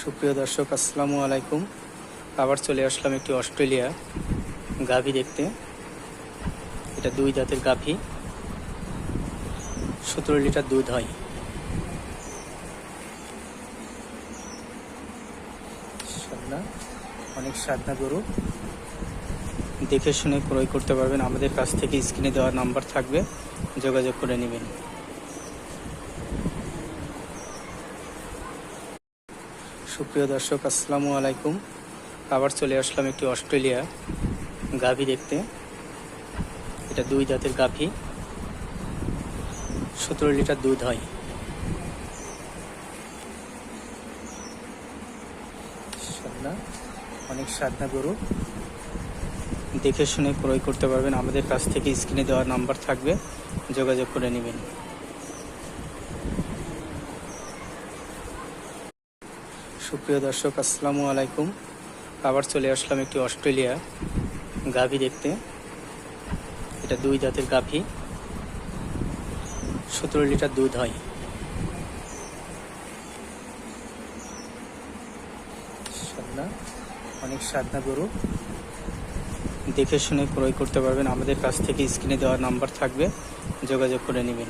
সুপ্রিয় দর্শক, আসসালামু আলাইকুম। আবার চলে আসলাম একটি অস্ট্রেলিয়া গাভী দেখতে। এটা 2 দাঁতের গাভী, 17 লিটার দুধ হয়। মাশাআল্লাহ, অনেক স্বাদনা গরু। দেখে শুনে ক্রয় করতে পারবেন আমাদের কাছ থেকে। স্ক্রিনে দেওয়া নাম্বার থাকবে, যোগাযোগ করে নেবেন। সুপ্রিয় দর্শক, আসসালামু আলাইকুম। আবার চলে আসলাম একটি অস্ট্রেলিয়া গাভী দেখতে। এটা 2 দাঁতের গাভী, 17 লিটার দুধ হয়। মাশাআল্লাহ, অনেক স্বাদনা গরু। দেখে শুনে ক্রয় করতে পারবেন আমাদের কাছ থেকে। স্ক্রিনে দেওয়া নাম্বার থাকবে, যোগাযোগ করে নেবেন। সুপ্রিয় দর্শক, আসসালামু আলাইকুম। আবার চলে আসলাম একটি অস্ট্রেলিয়া গাভী দেখতে। এটা 2 দাঁতের গাভী, 17 লিটার দুধ হয়। মাশাআল্লাহ, অনেক স্বাদনা গরু। দেখে শুনে ক্রয় করতে পারবেন আমাদের কাছ থেকে। স্ক্রিনে দেওয়া নাম্বার থাকবে, যোগাযোগ করে নেবেন।